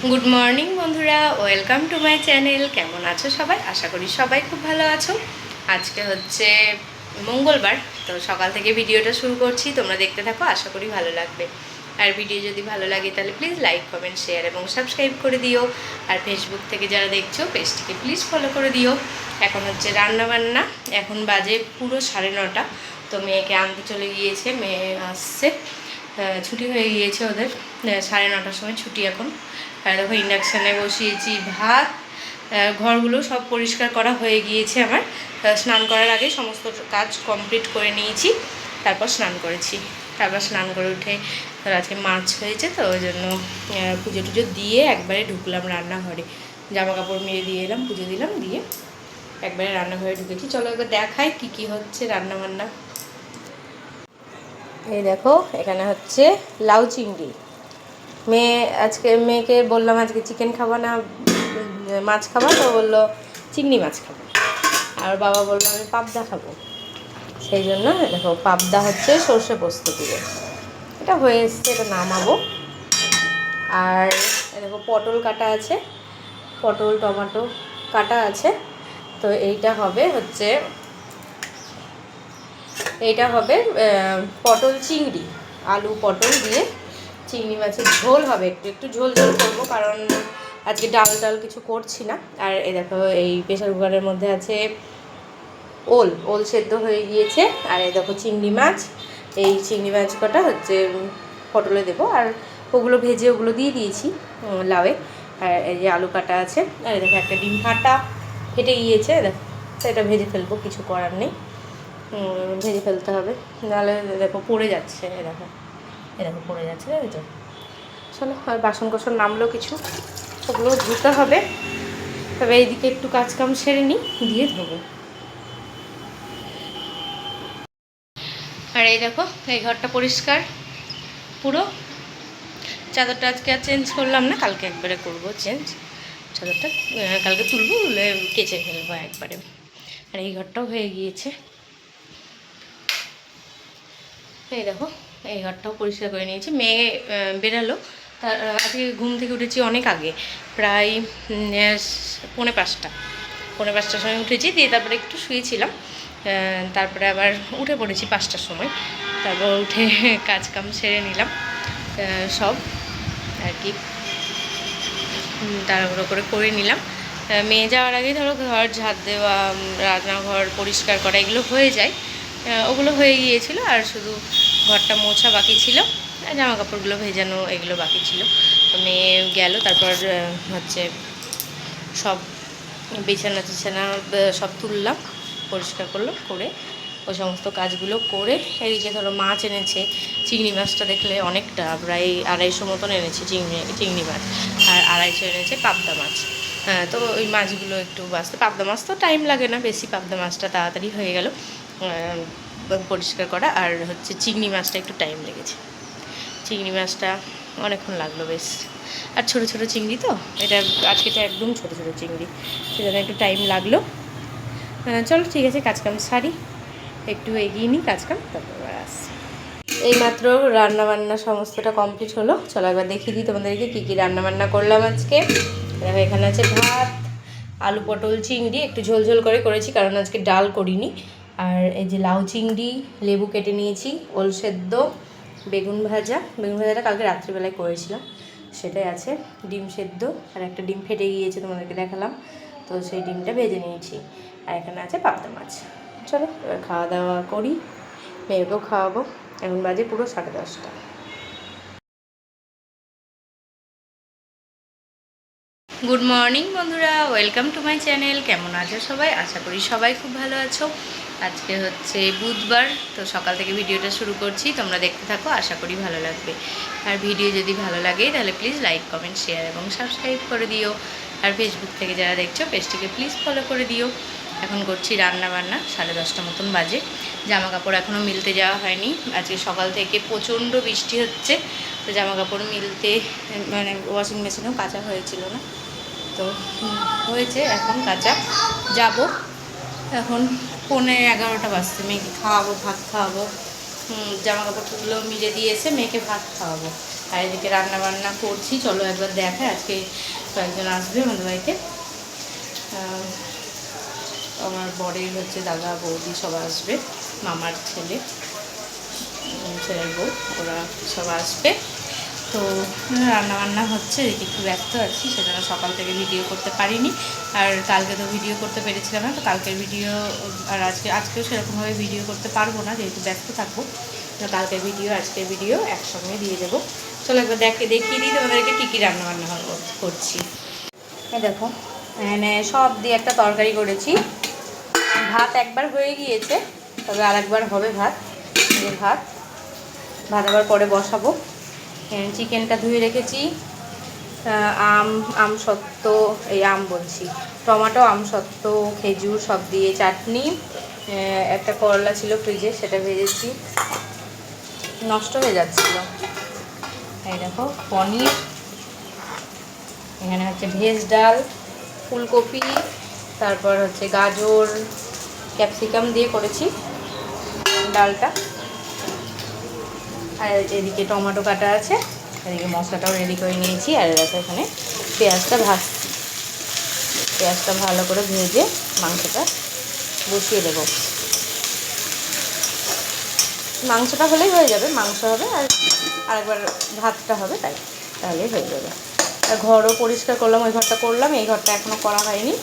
Good morning বন্ধুরা, welcome to my channel. কেমন আছো সবাই? আশা করি সবাই খুব ভালো আছো। আজকে হচ্ছে মঙ্গলবার, তো সকাল থেকে ভিডিওটা শুরু করছি। তোমরা দেখতে থাকো, আশা করি ভালো লাগবে। আর ভিডিও যদি ভালো লাগে তাহলে প্লিজ লাইক, কমেন্ট, শেয়ার এবং সাবস্ক্রাইব করে দিও। আর ফেসবুক থেকে যারা দেখছো পেজটিকে প্লিজ ফলো করে দিও। এখন হচ্ছে রান্নাবান্না, এখন বাজে পুরো 9:30। তো মেয়েকে আনতে চলে গিয়েছে, মেয়ে আসছে, ছুটি হয়ে গিয়েছে ওদের। 9:30টার সময় ছুটি এখন। আর দেখো ইন্ডাকশানে বসিয়েছি ভাত। ঘরগুলো সব পরিষ্কার করা হয়ে গিয়েছে আমার। স্নান করার আগে সমস্ত কাজ কমপ্লিট করে নিয়েছি, তারপর স্নান করেছি। তারপর স্নান করে উঠে আজকে মাছ হয়েছে, তো ওই জন্য পুজো টুজো দিয়ে একবারে ঢুকলাম রান্নাঘরে। জামা কাপড় মেরে দিয়ে এলাম, পুজো দিলাম, দিয়ে একবারে রান্নাঘরে ঢুকেছি। চলো একবার দেখাই কী কী হচ্ছে রান্নাবান্না। এই দেখো, এখানে হচ্ছে লাউ চিংড়ি। মেয়েকে বললাম আজকে চিকেন খাবা না মাছ খাবা, তো বললো চিংড়ি মাছ খাবো। আর বাবা বললো আমি পাবদা খাবো, সেই জন্য দেখো পাবদা হচ্ছে সর্ষে পোস্ত দিয়ে। এটা হয়ে এসছে, এটা নামাবো। আর দেখো পটল কাটা আছে, পটল টমেটো কাটা আছে। তো এইটা হবে পটল চিংড়ি, আলু পটল দিয়ে চিংড়ি মাছের ঝোল হবে। একটু ঝোল ঝোল করবো, কারণ আজকে ডাল কিছু করছি না। আর এই দেখো এই প্রেশার কুকারের মধ্যে আছে ওল সেদ্ধ হয়ে গিয়েছে। আর এই দেখো চিংড়ি মাছ, এই চিংড়ি মাছ কটা হচ্ছে পটলে দেবো। আর ওগুলো ভেজে ওগুলো দিয়ে দিয়েছি লাউয়ে। আর এই যে আলু কাটা আছে। আর এই দেখো একটা ডিম ফেটে গিয়েছে, দেখো এটা ভেজে ফেলবো, কিছু করার নেই, ভেজে ফেলতে হবে, নাহলে দেখো পড়ে যাচ্ছে। এরকম পড়ে যাচ্ছে, দেখো। চলো, আর বাসন কোসন নামলো কিছু, ওগুলো ধুতে হবে। তবে এইদিকে একটু কাজকাম সেরে নিই, দিয়ে ধোবো। আর এই দেখো এই ঘরটা পরিষ্কার পুরো। চাদরটা আজকে আর চেঞ্জ করলাম না, কালকে একবারে করবো চেঞ্জ। চাদরটা কালকে তুলবো, কেচে ফেলবো একবারে। আর এই ঘরটাও হয়ে গিয়েছে। এই দেখো এই ঘরটাও পরিষ্কার করে নিয়েছি। মেয়ে বেরালো, তার আজকে ঘুম থেকে উঠেছি অনেক আগে, প্রায় 4:45টার সময় উঠেছি। দিয়ে তারপরে একটু শুয়েছিলাম, তারপরে আবার উঠে পড়েছি 5টার সময়। তারপর উঠে কাজকাম সেরে নিলাম সব আর কি, তাড়াহুড়ো করে নিলাম। মেয়ে যাওয়ার আগেই ধরো ঘর ঝাড় দেওয়া, রান্নাঘর পরিষ্কার করা এগুলো হয়ে যায়। ওগুলো হয়ে গিয়েছিলো, আর শুধু ঘরটা মোছা বাকি ছিল, জামা কাপড়গুলো ভেজানো এগুলো বাকি ছিল। তো মেয়ে গেল, তারপর হচ্ছে সব বিছানা টিছানা সব তুললাম, পরিষ্কার করলাম, করে ওই সমস্ত কাজগুলো করে এদিকে ধরো মাছ এনেছে। চিংড়ি মাছটা দেখলে অনেকটা, প্রায় 250 মতন এনেছে চিংড়ি মাছ। আর 250 এনেছে পাবদা মাছ। হ্যাঁ, তো ওই মাছগুলো একটু বাঁচতে, পাবদা মাছ তো টাইম লাগে না বেশি, পাবদা মাছটা তাড়াতাড়ি হয়ে গেল পরিষ্কার করা। আর হচ্ছে চিংড়ি মাছটা একটু টাইম লেগেছে, চিংড়ি মাছটা অনেকক্ষণ লাগলো বেশ। আর ছোটো ছোটো চিংড়ি তো, আজকেটা একদম ছোটো ছোটো চিংড়ি, সেজন্য একটু টাইম লাগলো। চলো ঠিক আছে, কাজকাম সারি, একটু এগিয়ে নিই কাজকাম, তারপর আবার আসছি। এইমাত্র রান্নাবান্না সমস্তটা কমপ্লিট হলো। চলো একবার দেখিয়ে দিই তোমাদেরকে কী কী রান্নাবান্না করলাম আজকে। দেখো এখানে আছে ভাত, আলু পটল চিংড়ি একটু ঝোল ঝোল করে করেছি, কারণ আজকে ডাল করিনি। আর এই যে লাউ চিংড়ি, লেবু কেটে নিয়েছি, ওল সেদ্ধ, বেগুন ভাজাটা কালকে রাত্রিবেলায় করেছিলাম, সেটাই আছে, ডিম সেদ্ধ। আর একটা ডিম ফেটে গিয়েছে, তোমাদেরকে দেখালাম, তো সেই ডিমটা ভেজে নিয়েছি। আর এখানে আছে পাবদা মাছ। চলো এবার খাওয়া দাওয়া করি, মেয়েকেও খাওয়াবো। এখন বাজে পুরো 10:30। গুড মর্নিং বন্ধুরা, ওয়েলকাম টু মাই চ্যানেল। কেমন আছো সবাই? আশা করি সবাই খুব ভালো আছো। আজকে হচ্ছে বুধবার, তো সকাল থেকে ভিডিওটা শুরু করছি, তোমরা দেখতে থাকো, আশা করি ভালো লাগবে। আর ভিডিও যদি ভালো লাগে তাহলে প্লিজ লাইক, কমেন্ট, শেয়ার এবং সাবস্ক্রাইব করে দিও। আর ফেসবুক থেকে যারা দেখছো পেজটিকে প্লিজ ফলো করে দিও। এখন করছি রান্না বান্না, 10:30 মতন বাজে। জামা কাপড় এখনও মিলতে যাওয়া হয়নি, আজকে সকাল থেকে প্রচণ্ড বৃষ্টি হচ্ছে, তো জামা কাপড় মিলতে মানে ওয়াশিং মেশিনেও কাচা হয়েছিল না, তো হয়েছে, এখন কাঁচা যাব। এখন 11:15 বাজছে, মেয়েকে খাওয়াবো, ভাত খাওয়াবো। জামা কাপড়গুলো মিলে দিয়ে এসে মেয়েকে ভাত খাওয়াবো। আর এদিকে রান্না বান্না করছি, চলো একবার দেখে। আজকে কয়েকজন আসবে আমাদের বাড়িতে, আমার বরের হচ্ছে দাদা বৌদি সব আসবে, মামার ছেলের বউ, ওরা সব আসবে। তো রান্নাবান্না হচ্ছে, এদিকে একটু ব্যস্ত আছি, সেজন্য সকাল থেকে ভিডিও করতে পারিনি। আর কালকে তো ভিডিও করতে পেরেছিলাম না, তো কালকের ভিডিও আর আজকেও সেরকমভাবে ভিডিও করতে পারবো না, যেহেতু ব্যস্ত থাকবো। তো কালকের ভিডিও আজকের ভিডিও একসঙ্গে দিয়ে দেবো। চলো একবার দেখিয়ে দিই তোমাদেরকে কী কী রান্নাবান্না করছি। দেখো এখানে সব দিয়ে একটা তরকারি করেছি। ভাত একবার হয়ে গিয়েছে, তবে আরেকবার হবে ভাত। ভাত আবার পরে বসাবো। চিকেনটা ধুয়ে রেখেছি, আমসত্ত্ব, এই আম বলছি, টমেটো, আমসত্ত্ব, খেজুর সব দিয়ে চাটনি। একটা করলা ছিল ফ্রিজে, সেটা ভেজেছি, নষ্ট হয়ে যাচ্ছিল। এই দেখো পনির, এখানে হচ্ছে ভেজ ডাল, ফুলকপি, তারপর হচ্ছে গাজর, ক্যাপসিকাম দিয়ে করেছি ডালটা। আর এদিকে টমেটো কাটা আছে, এদিকে মশলাটাও রেডি করে নিয়েছি। আর এখানে পেঁয়াজটা ভাজছি, পেঁয়াজটা ভালো করে ভেজে মাংসটা বসিয়ে দেবো। মাংসটা হলেই হয়ে যাবে, মাংস হবে আর আরেকবার ভাতটা হবে, তাহলেই হয়ে যাবে। আর ঘরও পরিষ্কার করলাম, ওই ঘরটা করলাম, এই ঘরটা এখনও করা হয়নি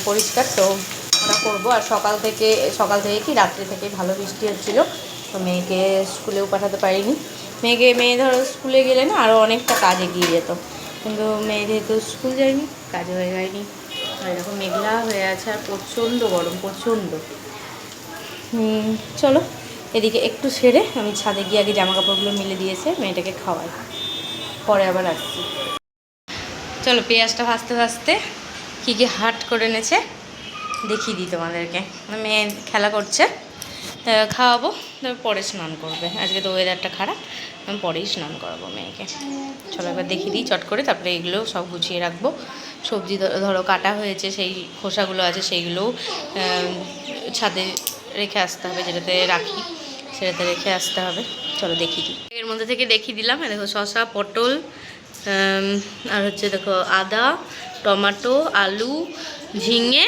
পরিষ্কার, তো ওটা করবো। আর সকাল থেকে কি রাত্রি থেকে ভালো বৃষ্টি হচ্ছিলো, তো মেয়েকে স্কুলেও পাঠাতে পারিনি। মেয়ে ধরো স্কুলে গেলে না আরও অনেকটা কাজ এগিয়ে যেত, কিন্তু মেয়ে যেহেতু স্কুল যায়নি, কাজে হয়ে যায়নি। আর এরকম মেঘলা হয়ে আছে, আর প্রচণ্ড গরম, প্রচণ্ড। চলো এদিকে একটু সেরে আমি ছাদে গিয়ে আগে জামা কাপড়গুলো মিলে দিয়েছে, মেয়েটাকে খাওয়াই, পরে আবার আসছি। চলো পেঁয়াজটা ভাজতে ভাজতে কী কী হাট করে এনেছে দেখিয়ে দিই তোমাদেরকে। মেয়ে খেলা করছে, খাওয়াবো, পরে স্নান করবে। আজকে তো ওয়েদারটা খারাপ, আমি পরেই স্নান করাবো মেয়েকে। চলো একবার দেখিয়ে দিই চট করে, তারপরে এগুলো সব গুছিয়ে রাখবো। সবজি ধরো কাটা হয়েছে, সেই খোসাগুলো আছে সেইগুলোও ছাদে রেখে আসতে হবে, যেটাতে রাখি সেটাতে রেখে আসতে হবে। চলো দেখিয়ে দিই। এর মধ্যে থেকে দেখিয়ে দিলাম, দেখো শসা, পটল, আর হচ্ছে দেখো আদা, টমেটো, আলু, ঝিঙে,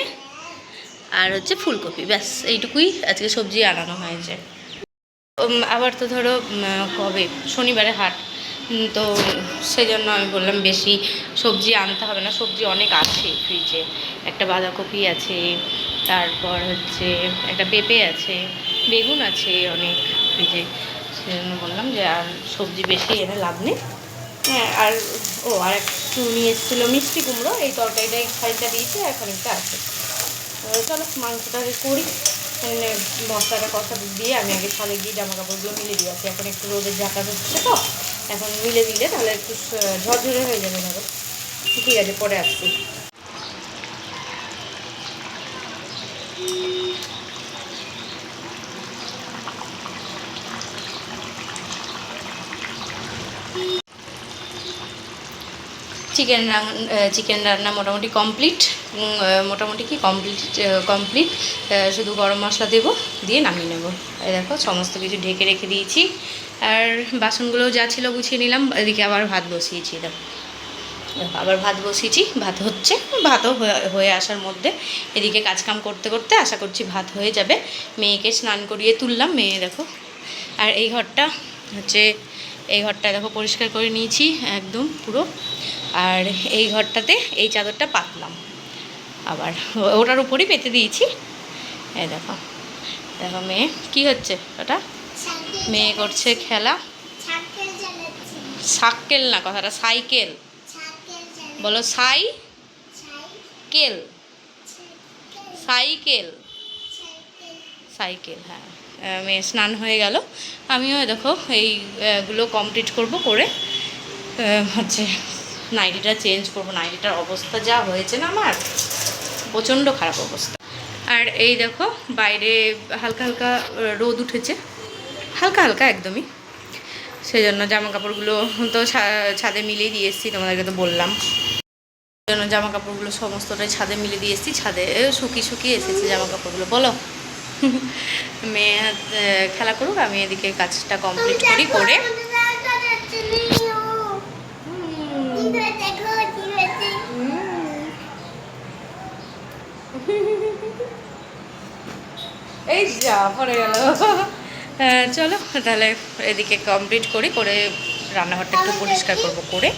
আর হচ্ছে ফুলকপি, ব্যাস এইটুকুই আজকে সবজি আনানো হয়েছে। আবার তো ধরো কবে শনিবারে হাট, তো সেই জন্য আমি বললাম বেশি সবজি আনতে হবে না, সবজি অনেক আছে ফ্রিজে। একটা বাঁধাকপি আছে, তারপর হচ্ছে একটা পেঁপে আছে, বেগুন আছে অনেক ফ্রিজে, সেই জন্য বললাম যে আর সবজি বেশি এনে লাভ নেই। হ্যাঁ, আর আর একটু নিয়ে এসেছিলো মিষ্টি কুমড়ো, এই তরকারিটাই খাইটা দিয়েছে, আর খানিকটা আছে। চলো মাংসটা করি, মশলাটা কষা দিয়ে আমি আগে ছাদে গিয়ে জামা কাপড়গুলো মিলে দিয়ে আসি। এখন একটু রোদের ঝাঁকা হচ্ছে, তো এখন মিলে দিলে তাহলে একটু ঝরঝরে হয়ে যাবে ধরো। ঠিক আছে, পরে আসছি। চিকেন রান্না মোটামুটি কমপ্লিট, কমপ্লিট। শুধু গরম মশলা দেবো, দিয়ে নামিয়ে নেবো। এই দেখো সমস্ত কিছু ঢেকে রেখে দিয়েছি, আর বাসনগুলোও যা ছিল গুছিয়ে নিলাম। এদিকে আবার ভাত বসিয়েছি, দেখো আবার ভাত বসিয়েছি, ভাত হচ্ছে, ভাতও হয়ে আসার মধ্যে এদিকে কাজকাম করতে করতে আশা করছি ভাত হয়ে যাবে। মেয়েকে স্নান করিয়ে তুললাম, মেয়ে দেখো। আর এই ঘরটা দেখো পরিষ্কার করে নিয়েছি একদম পুরো। আর এই ঘরটাতে এই চাদরটা পাতলাম, আবার ওটার উপরই পেতে দিয়েছি। এই দেখো মেয়ে কি হচ্ছে, ওটা মেয়ে করছে খেলা। সাইকেল না, কথাটা সাইকেল বলো, সাইকেল, হ্যাঁ। মেয়ে স্নান হয়ে গেল, আমিও দেখো এইগুলো কমপ্লিট করে হচ্ছে নাইটিটা চেঞ্জ করবো। নাইটিটার অবস্থা যা হয়েছে না, আমার প্রচণ্ড খারাপ অবস্থা। আর এই দেখো বাইরে হালকা হালকা রোদ উঠেছে, হালকা হালকা একদমই, সেই জন্য জামা কাপড়গুলো তো ছাদে মিলিয়ে দিয়ে এসেছি, তোমাদেরকে তো বললাম। সেই জন্য জামা কাপড়গুলো সমস্তটাই ছাদে মিলে দিয়ে এসেছি, ছাদে শুকিয়ে এসেছে জামা কাপড়গুলো। বলো মেয়ে খেলা করুক, আমি এদিকে কাজটা কমপ্লিট করে এই যা পড়ে গেল। চলো তাহলে এদিকে কমপ্লিট করে রান্নাঘরটা একটু পরিষ্কার করব, করে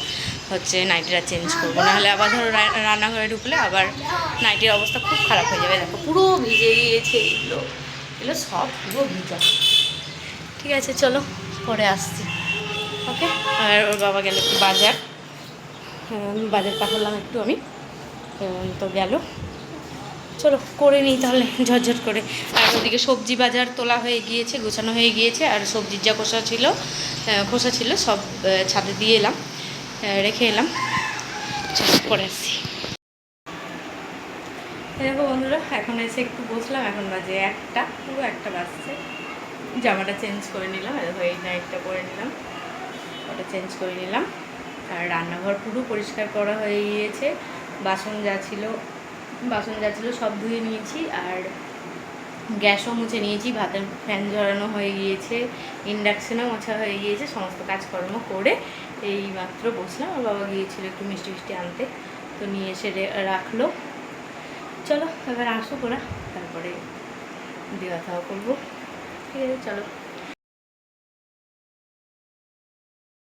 হচ্ছে নাইটিটা চেঞ্জ করবো, নাহলে আবার ধরো রান্নাঘরে ঢুকলে আবার নাইটির অবস্থা খুব খারাপ হয়ে যাবে। দেখো পুরো ভিজে গিয়েছে, এগুলো এগুলো সব পুরো ভিজা। ঠিক আছে চলো পরে আসছি, ওকে। আর ওর বাবা গেল একটু বাজার, বাজার পাঠালাম একটু আমি, তো গেল। চলো করে নিই তাহলে ঝটঝট করে। আর ওদিকে সবজি বাজার তোলা হয়ে গিয়েছে, গোছানো হয়ে গিয়েছে, আর সবজির যা খোসা ছিল সব ছাদে দিয়ে এলাম, রেখে এলাম। চলো পরে আসছি। দেখো বন্ধুরা, এখন এসে একটু বসলাম, এখন বাজে পুরো একটা বাজছে। জামাটা চেঞ্জ করে নিলাম, এই নাইটটা পরে নিলাম, ওটা চেঞ্জ করে নিলাম। আর রান্নাঘর পুরো পরিষ্কার করা হয়ে গিয়েছে, বাসন যা ছিল সব ধুয়ে নিয়েছি, আর গ্যাসও মুছে নিয়েছি, ভাতের ফ্যান ঝরানো হয়ে গিয়েছে, ইন্ডাকশানও মোছা হয়ে গিয়েছে, সমস্ত কাজকর্ম করে এই মাত্র বসলাম। আর বাবা গিয়েছিল একটু মিষ্টি আনতে, তো নিয়ে এসে রাখলো। চলো এবার আসুক ওরা, তারপরে দেওয়া খাওয়া করবো। ঠিক আছে চলো।